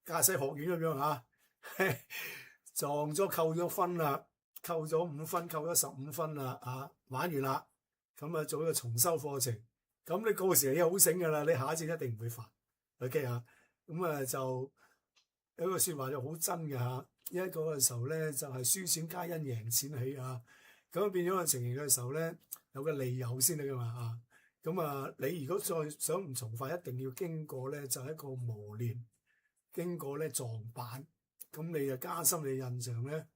駕駛學院咁樣嚇，撞咗扣咗分啦，扣咗5分，扣咗15分啦，玩完啦，咁啊做一個重修課程，咁你嗰時你好醒㗎啦，你下一次一定唔會煩 ，OK 啊，咁啊就有一個説話就好真嘅嚇，一個嘅時候咧就係輸錢皆因贏錢起啊，咁變咗個情形嘅時候咧有個利誘先得㗎嘛啊。咁啊，你如果再想唔重犯，一定要經過咧就係一個磨練，經過咧撞板，咁你就加深你印象咧，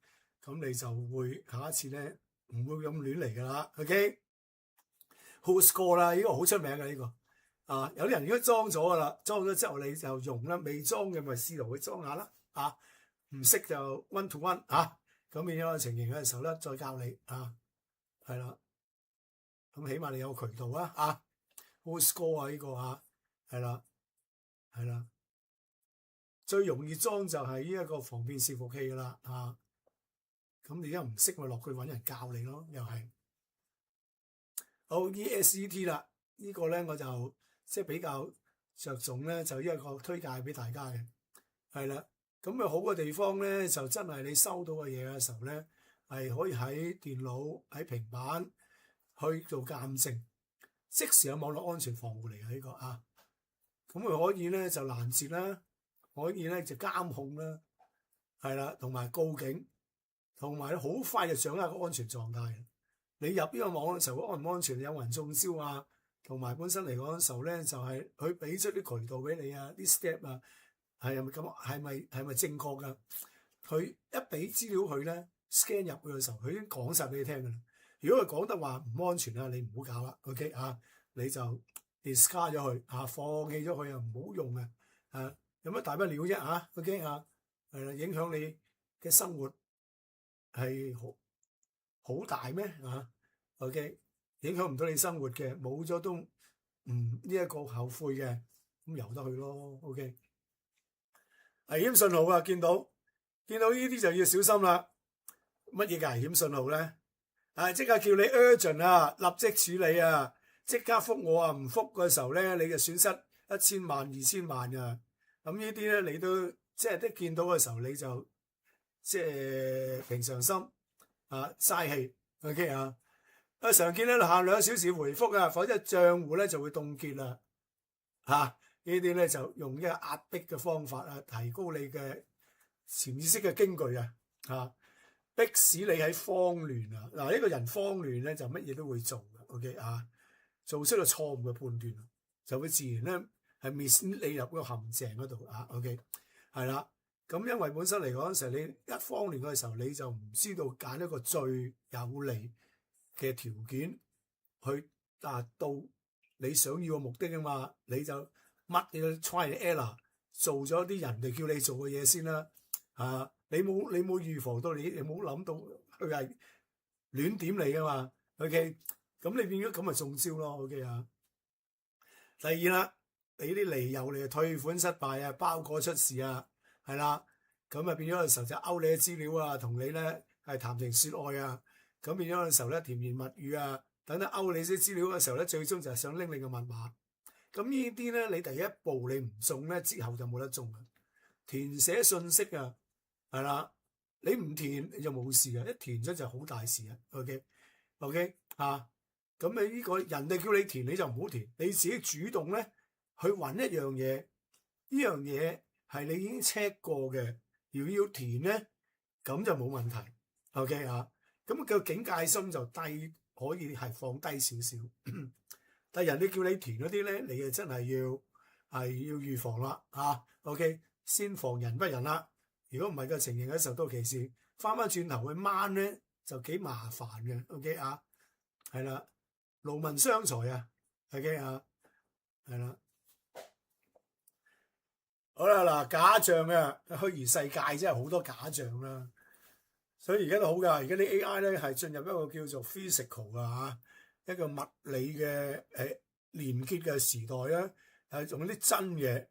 咁你就會下一次咧唔會咁亂嚟㗎啦。OK，Who's Score 啦，呢個好出名嘅呢個，有啲人如果裝咗㗎啦，裝咗之後你就用啦，未裝嘅咪試圖去裝下啦，唔識就 one to one 咁變咗個情形嘅時候咧再教你係啦。咁起碼你有渠道Who's Score呢個係啦，最容易裝就係呢一個防騙視伏器㗎啦咁你而家唔識咪落去揾人教你咯，又係好 ESET 啦，呢個咧我就即係比較着重咧，就呢一個推介俾大家嘅係啦。咁好嘅地方咧就真係你收到嘅嘢嘅時候咧係可以喺電腦喺平板去做鑑證，即時有網絡安全防護嚟嘅呢個咁佢可以咧就攔截啦，可以咧就監控啦，係啦，同埋報警，同埋好快就掌握個安全狀態。你入呢個網嘅時候安唔安全，有冇人中招同埋本身嚟講嘅時候咧就係佢俾出啲渠道俾你啲 step係咪咁係咪正確㗎？佢一俾資料佢咧 scan 入去嘅時候，佢已經講晒俾你聽㗎啦。如果佢講得話唔安全你唔好搞啦 ，OK 你就 discard 咗佢放棄咗佢唔好用有乜大不了啫OK 係啦，影響你嘅生活係好大咩OK 影響唔到你生活嘅，冇咗都唔呢一個後悔嘅，咁由得佢咯 OK。危險信號見到呢啲就要小心啦。乜嘢嘅危險信號咧？即刻叫你 urgent 立即處理即刻覆我唔覆嘅時候咧，你就損失1000萬2000萬㗎。咁呢啲咧你都即係一見到嘅時候你就即係平常心嘥氣 OK 常見咧限2小時回覆否則賬戶咧就會凍結啦呢啲咧就用一個壓迫嘅方法提高你嘅潛意識嘅驚懼迫使你喺慌亂呢個人慌亂咧就乜嘢都會做嘅 OK 做出個錯誤嘅判斷，就會自然咧係 miss 你入個陷阱嗰度OK 係啦。咁因為本身嚟講時候你一慌亂嘅時候你就唔知道揀一個最有利嘅條件去達到你想要嘅目的嘛，你就乜嘢都 try and error 做咗啲人哋叫你做嘅嘢先啦你冇預防到你冇諗到佢係亂點你噶嘛 OK 咁你變咗咁咪中招咯 OK 第二啦，俾啲理由你退款失敗包裹出事係啦，咁變咗嘅時候就勾你嘅資料同你咧係談情說愛咁變咗嘅時候咧甜言蜜語等等勾你啲資料嘅時候咧，最終就係想拎你嘅密碼。咁呢啲咧你第一步你唔中咧，之後就冇得中。填寫信息係啦，你唔填你就冇事一填咗就好大事OK 咁你呢個人哋叫你填你就唔好填，你自己主動咧去揾一樣嘢，呢樣嘢係你已經 check 過嘅，如果要填咧咁就冇問題 OK 咁個警戒心就低，可以係放低少少。但係人哋叫你填嗰啲咧，你真係要預防啦OK 先防人不仁啦。如果唔係個情形嘅時候，到期時翻轉頭去掹咧就幾麻煩嘅 OK 係啦，勞民傷財OK 係啦。好啦嗱，假象虛擬世界真係好多假象啦，所以而家都好噶，而家啲 AI 咧係進入一個叫做 physical 一個物理嘅連結嘅時代用啲真嘢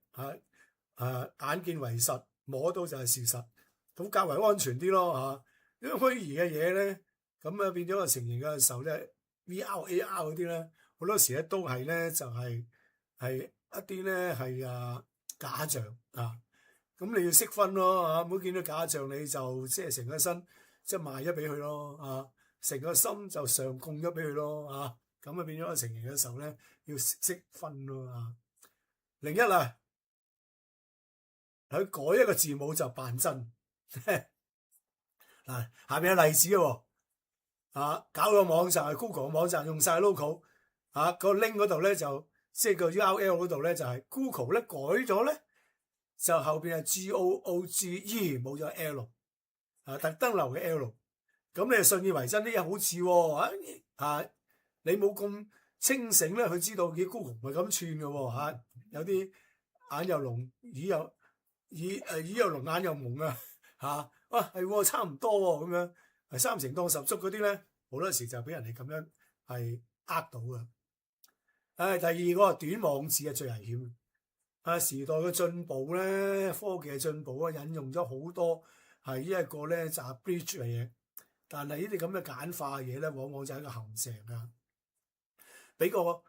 眼見為實，摸到就係事實，咁較為安全啲咯因為虛擬嘅嘢咧，咁變咗個成形嘅時候咧 VR AR 嗰啲咧，好多時咧都係咧就係一啲咧係假象咁你要識分咯嚇，唔好見到假象你就即係成個身即係賣咗俾佢咯啊，成個心就上供咗俾佢咯啊，咁啊變咗成形嘅時候咧要識分咯啊。另一啊，佢改一個字母就扮真嗱，下邊有例子嘅喎啊，搞個網站係 Google 嘅網站用晒 logo 啊，個 link 嗰度咧就即係個 URL 嗰度咧就係 Google 咧改咗咧。就後邊係 GOOGE 冇咗 L 啊，特登留嘅 L， 咁你就信以為真啲嘢好似喎啊！你冇咁清醒咧，佢知道嘅 Google 唔係咁串嘅喎嚇，有啲眼又聾，耳又聾，眼又矇啊嚇！哇係差唔多喎咁樣，係三成當十足嗰啲咧，好多時就俾人哋咁樣係呃到嘅。第二個短網址係最危險。時代嘅進步咧，科技嘅進步啊，引用咗好多係呢一個咧就係 bridge 嘅嘢，但係呢啲咁嘅簡化嘅嘢咧，往往就係一個陷阱啊！俾個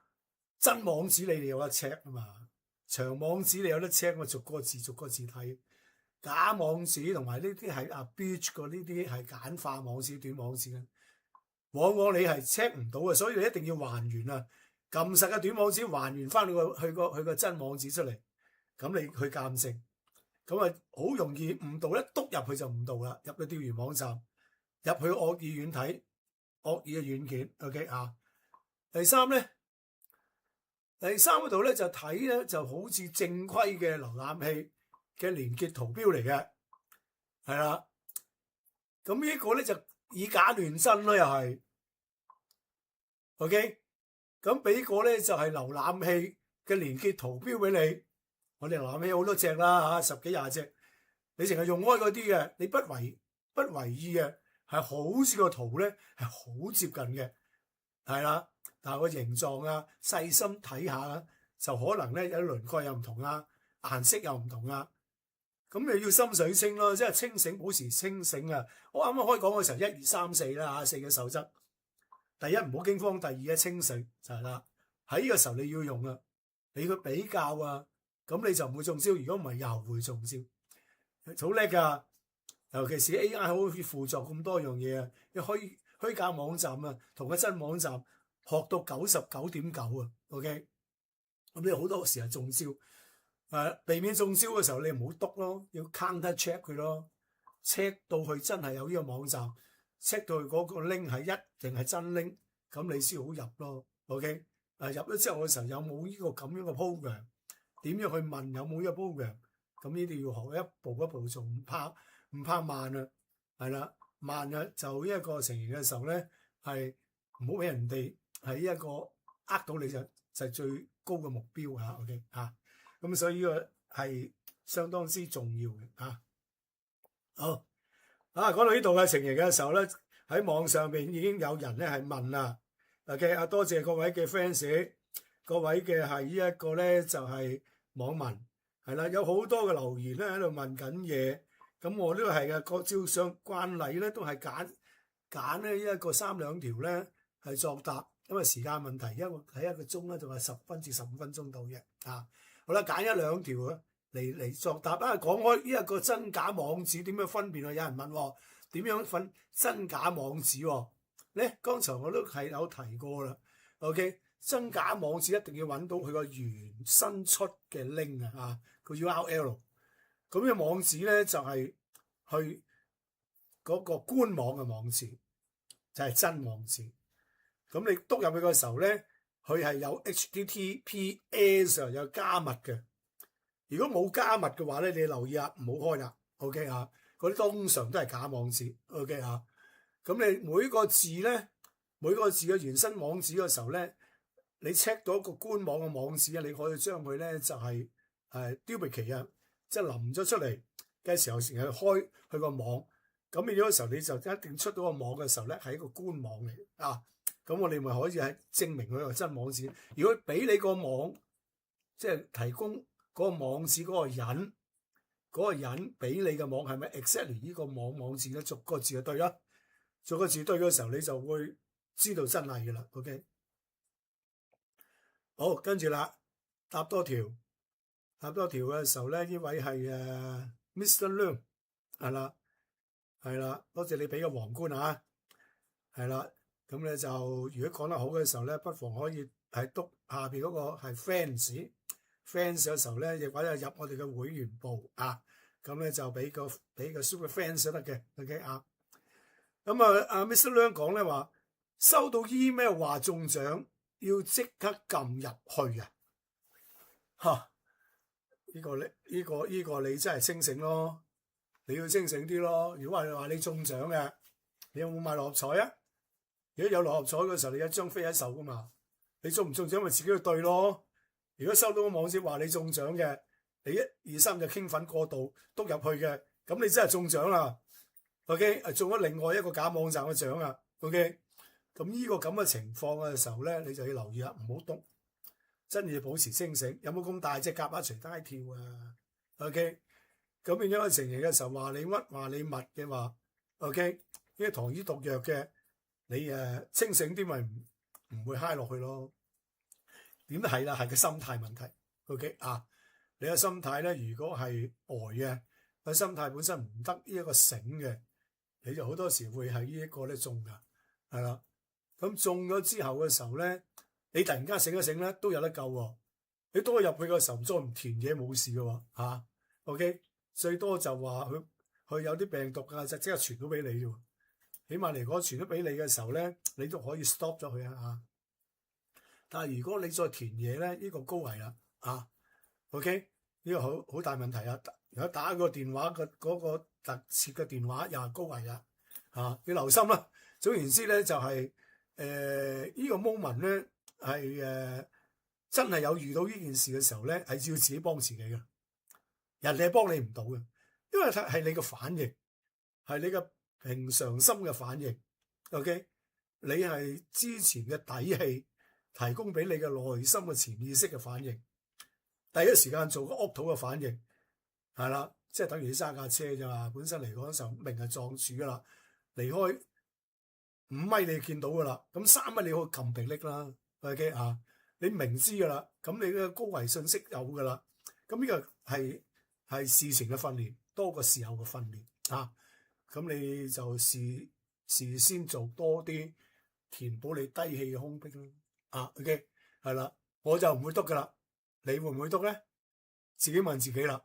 真網址你哋有得 check 啊嘛，長網址你有得 check，我逐個字睇。假網址同埋呢啲係bridge 個呢啲係簡化網址、短網址嘅，往往你係 check 唔到嘅，所以你一定要還原啊！撳實嘅短網址還原翻佢個真網址出嚟，咁你去鑑證，咁啊好容易誤導，一篤入去就誤導啦，入去釣魚網站，入去惡意軟體、惡意嘅軟件 ，OK 啊。第三嗰度咧就睇咧就好似正規嘅瀏覽器嘅連結圖標嚟嘅，係啦。咁呢個咧就以假亂真咯，又係 OK。咁俾個咧就係瀏覽器嘅連結圖標俾你，我哋瀏覽器好多隻啦嚇，10幾20隻，你淨係用開嗰啲嘅，你不為意嘅，係好似個圖咧係好接近嘅，係啦，但係個形狀啊，細心睇下就可能咧有啲輪廓又唔同啊，顏色又唔同啊，咁你要心水清咯，即係清醒，保持清醒啊！我啱啱開講嘅時候1、2、3、4啦嚇，4個守則。第一唔好驚慌，第二嘅清醒就係啦。喺呢個時候你要用啊，你去比較啊，咁你就唔會中招。如果唔係又會中招，好叻㗎。尤其是 AI 可以輔助咁多樣嘢啊，你虛假網站啊，同個真網站學到99.9啊。OK，咁你好多時係中招。避免中招嘅時候，你唔好篤咯，要 counter check 佢咯 ，check 到佢真係有呢個網站。check 到佢嗰個 link 係一定係真 link，咁你先好入咯。OK，入咗之後嘅時候有冇呢個咁樣嘅 program？點樣去問有冇呢個 program？咁呢啲要學一步一步做，唔怕慢啊，係啦，慢啊就呢一個成形嘅時候咧，係唔好俾人哋係一個呃到你就係最高嘅目標嚇。OK 嚇，咁所以呢個係相當之重要嘅嚇。好。講到呢度嘅情形嘅時候咧，喺網上邊已經有人咧係問啦。OK，多謝各位嘅 fans，各位嘅係呢一個咧就係網民係啦，有好多嘅留言咧喺度問緊嘢，咁我都係嘅，各照上慣例咧都係揀呢一個3、2條咧係作答，因為時間問題，因為睇一個鐘咧仲係10分至15分鐘到嘅啊。好啦，揀1、2條啊。嚟作答啦！講開呢一個真假網址點樣分辨啊？有人問點樣分真假網址咧？剛才我都係有提過啦。OK， 真假網址一定要揾到佢個原生出嘅 link 啊，個 URL。咁嘅網址咧就係去嗰個官網嘅網址，就係真網址。咁你篤入去嘅時候咧，佢係有 HTTPS 有加密嘅。如果冇加密嘅話咧，你留意下，唔好開啦。OK 啊，嗰啲通常都係假網址。OK 啊，咁你每個字嘅原生網址嘅時候咧，你 check 到一個官網嘅網址啊，你可以將佢咧就係duplicate啊，即係臨咗出嚟嘅時候成日開佢個網，咁變咗嘅時候你就一定出到個網嘅時候咧係一個官網嚟啊。咁我哋咪可以係證明佢係真網址。如果俾你個網即係提供。嗰個網址嗰個人俾你嘅網係咪 exactly 呢個網址咧？逐個字就對啦，逐個字對嘅時候你就會知道真係嘅啦。OK， 好，跟住啦，答多條嘅時候咧，呢位係 Mr. Leung 係啦，係啦，多謝你俾個皇冠啊，係啦，咁咧就如果講得好嘅時候咧，不妨可以係篤下邊嗰個係 fans 嘅時候咧，亦或者入我哋嘅會員部啊，咁咧就俾個 super fans 都得嘅 ，OK 啊。咁阿 Mr. Leung 講咧話，收到 email 話中獎，要即刻撳入去啊！嚇，呢個你真係清醒咯，你要清醒啲咯。如果話你中獎嘅，你有冇買六合彩啊？如果有六合彩嘅時候，你有一張飛喺手噶嘛？你中唔中獎咪自己去對咯。如果收到個網址話你中獎嘅，你1、2、3就興奮過度篤入去嘅，咁你真係中獎啦。OK， 中咗另外一個假網站嘅獎啊。OK， 咁呢個咁嘅情況嘅時候咧，你就要留意啦，唔好篤，真係要保持清醒。有冇咁大隻蛤乸隨街跳啊 ？OK， 咁變咗個情形嘅時候話你屈話你密嘅話 ，OK， 呢啲糖衣毒藥嘅，你清醒啲咪唔會嗨落去咯。點都係啦，係個心態問題。OK 啊，你個心態咧，如果係呆嘅，個心態本身唔得呢一個醒嘅，你就好多時會係呢一個咧中㗎，係啦。咁中咗之後嘅時候咧，你突然間醒一醒咧，都有得救喎。你多入去嘅時候再唔填嘢冇事嘅喎嚇。OK， 最多就話佢有啲病毒啊，就即刻傳到俾你啫。起碼嚟講傳咗俾你嘅時候咧，你都可以 stop 咗佢啊嚇。但係如果你再填嘢咧，呢個高危啦啊 ，OK， 呢個好大問題啊！如果打個電話嗰個特設嘅電話又係高危啦啊，要留心啦。總言之咧，就係呢個 moment 咧係真係有遇到呢件事嘅時候咧，係要自己幫自己嘅，人哋係幫你唔到嘅，因為係你嘅反應，係你嘅平常心嘅反應。OK， 你係之前嘅底氣。提供俾你嘅內心嘅潛意識嘅反應，第一時間做個 auto 嘅反應，係啦，即係等於你揸架車啫嘛。本身嚟講就明係撞柱噶啦，離開5米你見到噶啦，咁3米你可以撳迫力啦。OK 啊，你明知噶啦，咁你嘅高危信息有噶啦，咁呢個係事前嘅訓練多過事後嘅訓練啊。咁你就事先做多啲填補你低氣嘅空隙啦。啊 ，OK， 係啦，我就唔會篤噶啦，你會唔會篤咧？自己問自己啦，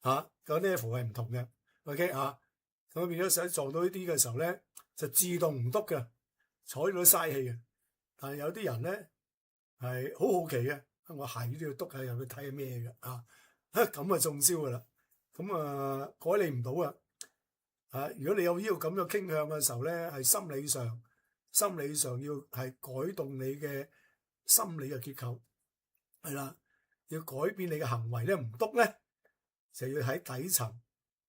嚇，個 level 係唔同嘅 ，OK 啊，咁變咗使撞到呢啲嘅時候咧，就自動唔篤嘅，睬到嘥氣嘅。但係有啲人咧係好好奇嘅，我係都要篤下入去睇下咩嘅啊，咁啊中招噶啦，咁改你唔到啊，如果你有呢個咁嘅傾向嘅時候咧，係心理上要係改動你嘅心理嘅結構，係啦，要改變你嘅行為咧，唔篤咧，就要喺底層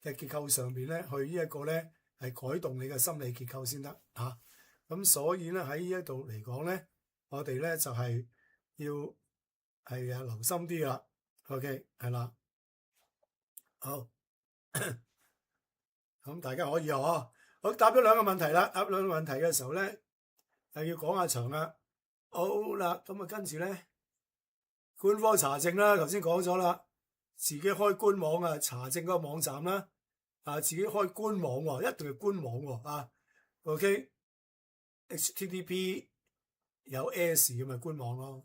嘅結構上邊咧，去呢一個咧係改動你嘅心理結構先得嚇。咁所以咧喺呢一度嚟講咧，我哋咧就係要係留心啲啦。OK， 係啦，好，咁大家可以好答咗2個問題啦。答2個問題嘅時候咧，又要講下場啦。好啦，咁跟住咧，官方查證啦，頭先講咗啦，自己開官網啊，查證嗰個網站啦，自己開官網喎，一定係官網喎啊。OK，HTTP 有 S 咁咪官網咯，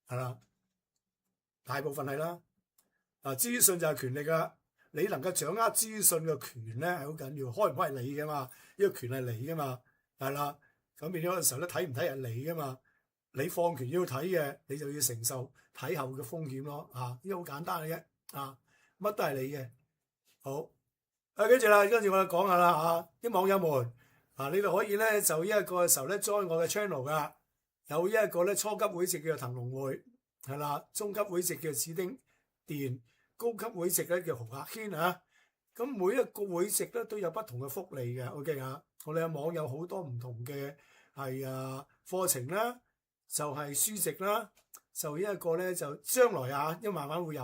係啦，大部分係啦。資訊就係權力噶，你能夠掌握資訊嘅權咧係好緊要，開唔開係你噶嘛？呢個權係你噶嘛，係啦。咁變咗嘅時候咧，睇唔睇係你噶嘛？你放權要睇嘅，你就要承受睇後嘅風險咯。呢個好簡單嘅啫，乜都係你嘅。好，跟住啦，跟住我哋講下啦啲網友們，你哋可以咧就呢一個嘅時候咧 join 我嘅 channel 噶，有呢一個咧初級會籍叫騰龍會，係啦，中級會籍叫指丁電，高級會籍咧叫豪客軒啊。咁每一個會籍咧都有不同嘅福利嘅。OK 啊，我哋嘅網有好多唔同嘅係課程啦。就係書籍啦，就呢一個咧就將來因為慢慢會有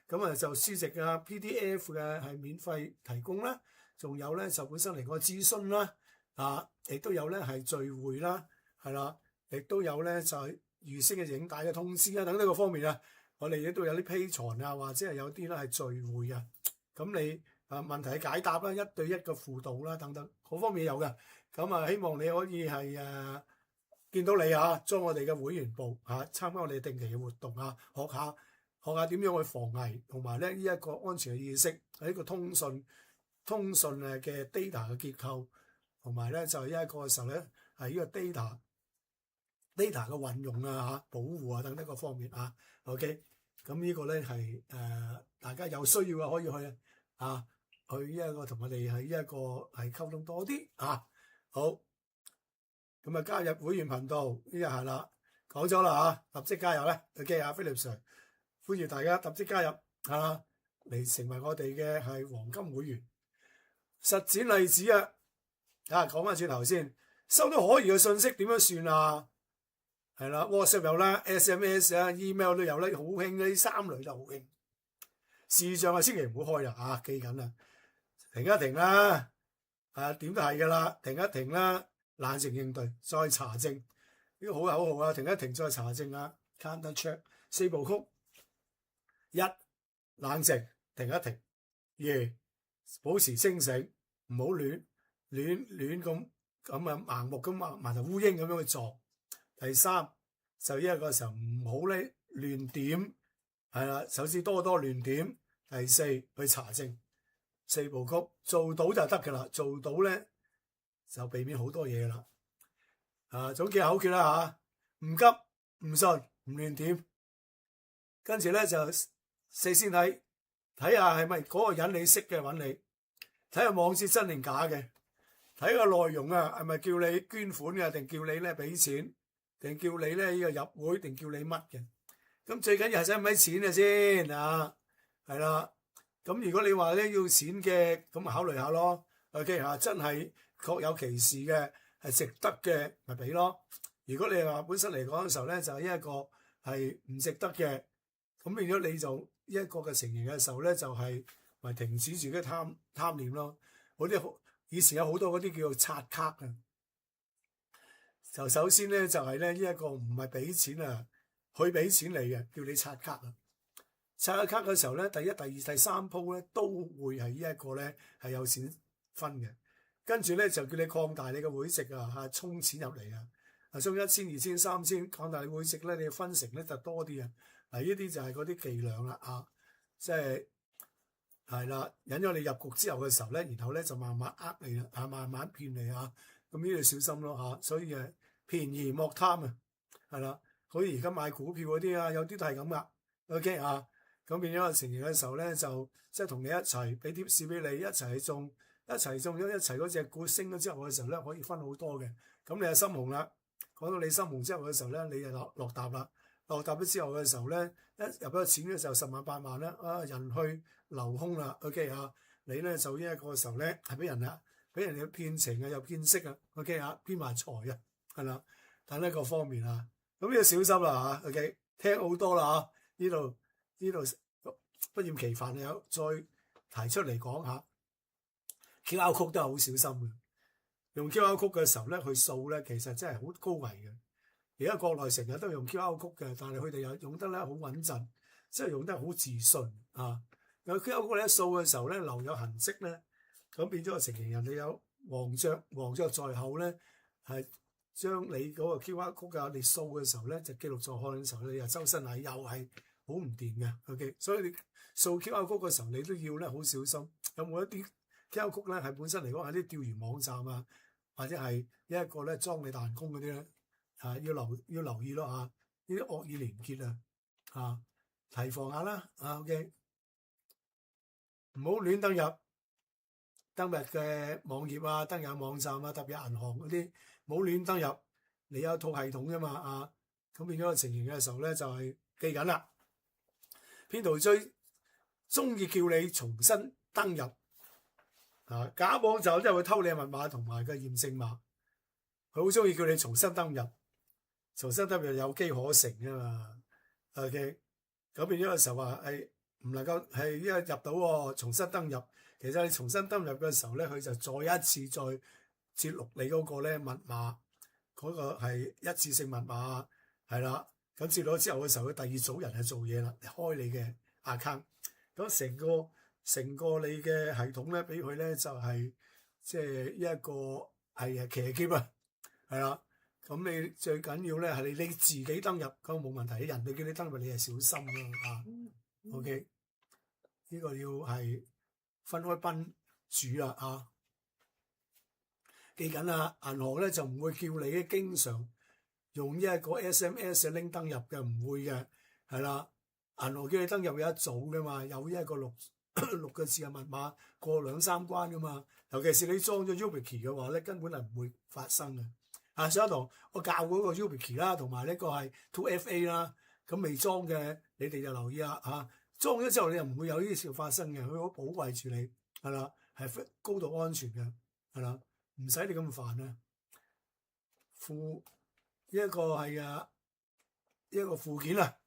咁就書籍PDF 嘅係免費提供啦，仲有咧就本身嚟個諮詢啦，亦都有咧係聚會啦，係啦，亦都有咧就係預先嘅影帶嘅通知等等個方面我哋亦都有啲 Patreon或者係有啲咧係聚會咁你問題解答啦、1對1嘅輔導啦等等，好方面有嘅。咁啊，希望你可以係見到你裝我哋嘅會員部參加我哋定期嘅活動學下點樣去防危，同埋咧呢一個安全嘅意識，喺一個通訊嘅 data 嘅結構，同埋咧就係一個嘅時候咧係呢個 data 嘅運用保護等等各方面OK， 咁呢個咧係大家有需要嘅可以去去呢一個同我哋喺呢一個係溝通多啲好。咁加入會員頻道呢個係啦，講咗啦立即加入咧 OK Philip Sir， 歡迎大家立即加入嚟成為我哋嘅係黃金會員。實踐例子講翻轉頭先，收到可疑嘅信息點樣算係啦 ，WhatsApp 有啦 ，SMS email 都有啦，好興呢3類都好興。視像千祈唔好開啦記緊啦，停一停啦點都係噶啦，停一停啦，冷靜應對，再查證，呢個好口號停一停再查證counter check 4部曲： 1. 冷靜，停一停； 2. 保持清醒，唔好亂咁盲目咁埋頭烏蠅咁樣去做。第 3. 就呢一個時候唔好咧亂點，係啦，首先多亂點。第 4. 去查證，4部曲做到就得噶啦，做到咧就避免好多嘢啦。總結口訣啦唔急唔順唔亂點，跟住咧就先睇下係咪嗰個人你識嘅，揾你睇下網址真定假嘅，睇個內容係咪叫你捐款嘅，定叫你咧俾錢，定叫你咧呢個入會，定叫你乜嘅。咁最緊要係使唔使錢嘅先係啦。咁如果你話咧要錢嘅，咁考慮下咯。OK 真係確有其事嘅，係值得嘅咪俾咯。如果你話本身嚟講嘅時候咧，就係一個係唔值得嘅，咁變咗你就一個嘅情形嘅時候咧，就係咪停止自己貪念咯。嗰啲以前有好多嗰啲叫做刷卡就首先咧就係咧呢一個唔係俾錢佢俾錢你嘅，叫你刷卡刷卡嘅時候咧，第一、第二、第3鋪咧都會係呢一個咧係有錢分嘅，跟住咧就叫你擴大你嘅會籍充錢入嚟充1000、2000、3000，擴大你會籍咧，你要分成咧就多啲呢啲就係嗰啲伎倆啦即係啦，引咗你入局之後嘅時候咧，然後咧就慢慢你慢慢騙你咁呢度小心咯所以便宜莫貪係啦。好似而家買股票嗰啲有啲都係咁噶 OK 咁變咗成年嘅時候咧，就即係同你一齊俾貼士俾你，一齊中咗一齊嗰隻股升咗之後嘅時候咧，可以分好多嘅。咁你就心紅啦，講到你心紅之後嘅時候咧，你就落搭啦。落搭咗之後嘅時候咧，一入咗錢嘅時候10萬8萬啦，人去樓空啦 OK 你咧就呢一個時候咧係俾人嘅騙情又騙色OK 騙埋財係啦，但呢個方面咁要小心啦OK 聽好多啦呢度不厭其煩有再提出嚟講下 QR code 都係好小心嘅，用 QR code 嘅時候咧去掃咧，其實真係好高危嘅。而家國內成日都用 QR code 嘅，但係佢哋又用得咧好穩陣，即係用得好自信有 QR code 咧一掃嘅時候咧留有痕跡咧，咁變咗個情形人哋有黃雀在後咧，係將你嗰個 QR code你掃嘅時候咧就記錄在案嘅時候，你又周身蟻又係好唔掂嘅 OK， 所以你掃 QR code嘅時候你都要咧好小心，有冇一啲 QR code 咧係本身嚟講係啲釣魚網站或者係一個咧裝你大人工嗰啲咧要留意咯呢啲惡意連結提防下啦OK， 唔好亂登入嘅網頁登入網站特別銀行嗰啲，唔好亂登入，你有一套系統㗎嘛咁變咗個情形嘅時候咧就係記緊啦。騙徒最中意叫你重新登入假網站即係會偷你嘅密碼同埋個驗證碼，佢好中意叫你重新登入有機可乘嘛 OK， 咁變咗嘅時候話係唔能夠係因為入到重新登入，其實你重新登入嘅時候咧，佢就再一次再截錄你嗰個咧密碼，嗰個係一次性密碼係啦。咁接咗之後嘅時候，佢第二組人係做嘢啦，開你嘅 account。咁成個成個你嘅系統咧，俾佢咧就係即係一個係騎劫啊，係啦。咁你最緊要咧係你自己登入咁冇問題，人哋叫你登入你係小心咯啊。OK，呢個要係分開賓主啦啊。記緊啦，銀行咧就唔會叫你經常用呢一個 SMS 拎登入嘅，唔會嘅，係啦。銀行叫你登入有一組嘅嘛，有一個六個字嘅密碼過2、3關噶嘛。尤其是你裝咗 YubiKey 嘅話咧，根本係唔會發生嘅。啊，上一堂我教嗰個 YubiKey 啦，同埋呢個係 2FA 啦，咁未裝嘅你哋就留意啦嚇。裝咗之後你又唔會有呢啲事發生嘅，佢好保衞住你，係啦，係高度安全嘅，係啦。唔使你咁煩啊！一個係一個附件啊，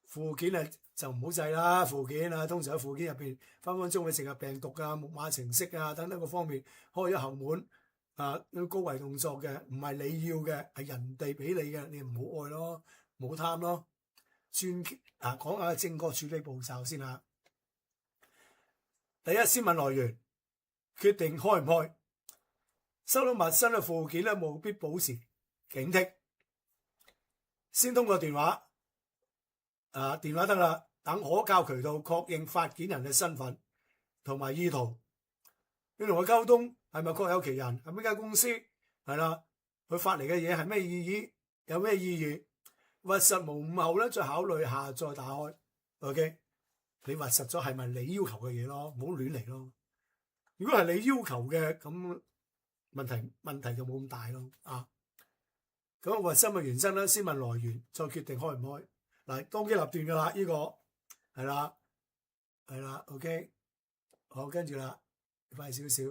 附件啊就唔好制啦。附件啊，通常喺附件入邊分鐘會植入病毒啊、木馬程式啊等等個方面開咗後門啊，高危動作嘅，唔係你要嘅，係人哋俾你嘅，你唔好愛咯，唔好貪咯。講下正確處理步驟先啦。第一，先問來源，決定開唔開。收到陌生嘅附件咧，務必保持警惕。先通過電話，電話得啦，等可靠渠道確認發件人嘅身份同埋意圖。你同佢溝通係咪確有其人，係邊間公司，係啦，佢發嚟嘅嘢係咩意義，有咩意義？核實無誤後咧，再考慮下載打開。OK， 你核實咗係咪你要求嘅嘢咯，唔好亂嚟咯。如果係你要求嘅咁。問題就冇咁大咯啊！咁核心嘅原則咧，先問來源，再決定開唔開。嗱，當機立斷㗎啦，呢個係啦 ，OK， 好，跟住啦，快少少。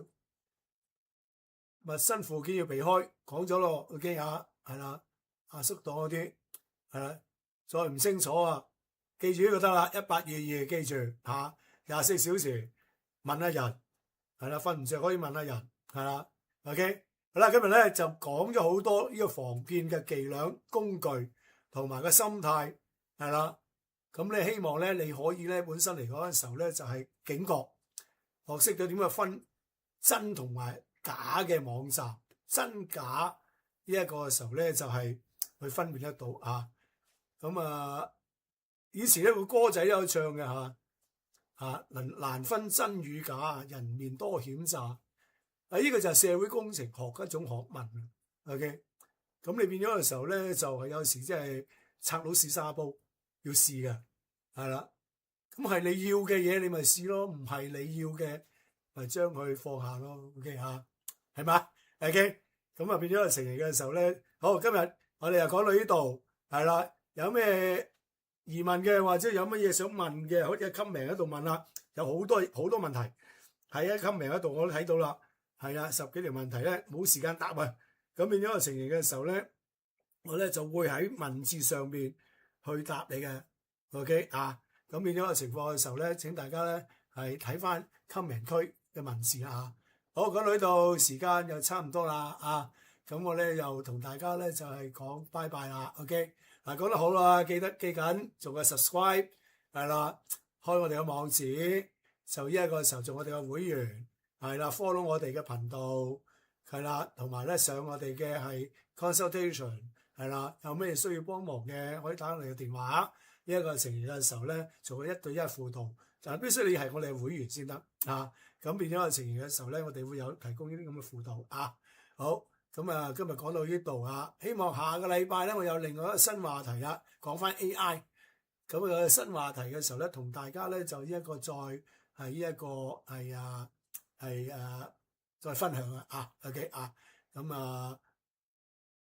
陌生附件要避開，講咗咯 ，OK 啊，係啦，縮檔嗰啲係啦，再唔清楚啊，記住呢個得啦，1822記住嚇，24小時問下人，係啦，瞓唔着可以問下人，係啦。OK， 好啦，今日咧就講咗好多呢個防騙嘅伎倆、工具同埋個心態，係啦。咁你希望咧你可以咧本身嚟講嘅時候咧就係警覺，學識咗點樣分真同埋假嘅網站，真假呢一個嘅時候咧就係去分辨得到啊。咁以前呢個歌仔都有唱嘅嚇，難分真與假，人面多險詐。呢個就係社會工程學一種學問 OK， 咁你變咗嘅時候咧，就係有時即係拆到試沙煲，要試嘅，係啦。咁係你要嘅嘢，你咪試咯；唔係你要嘅，咪將佢放下咯。OK 嚇，係嘛 ？OK， 咁變咗成嚟嘅時候咧，好，今日我哋又講到呢度，係啦。有咩疑問嘅，或者有乜嘢想問嘅，可以喺 comment 嗰度問啦。有好多問題喺 comment 嗰度，我都睇到啦。係啊，10幾條問題咧，冇時間答啊！咁變咗個情形嘅時候咧，我咧就會喺文字上邊去答你嘅 ，OK 啊？咁變咗個情況嘅時候咧，請大家咧係睇翻 comment 區嘅文字啊！好，講到呢度時間又差唔多啦啊！咁我咧又同大家咧就係講拜拜啦 ，OK？ 嗱，講得好啦，記緊做個 subscribe 係啦，開我哋嘅網址，就呢一個時候做我哋嘅會員。係啦 ，follow 我哋嘅頻道，係啦，同埋咧上我哋嘅係 consultation， 係啦，有咩需要幫忙嘅可以打我哋嘅電話。呢一個成員嘅時候咧，做個1對1輔導，但係必須你係我哋嘅會員先得啊。咁變咗個成員嘅時候咧，我哋會有提供呢啲咁嘅輔導啊。好，咁今日講到呢度啊，希望下個禮拜咧我有另外一個新話題啦，講翻 AI。咁新話題嘅時候咧，同大家咧就呢一個再係呢一個再分享啊 ，OK 啊，咁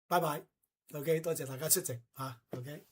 拜拜 ，OK， 多謝大家出席啊 ，OK。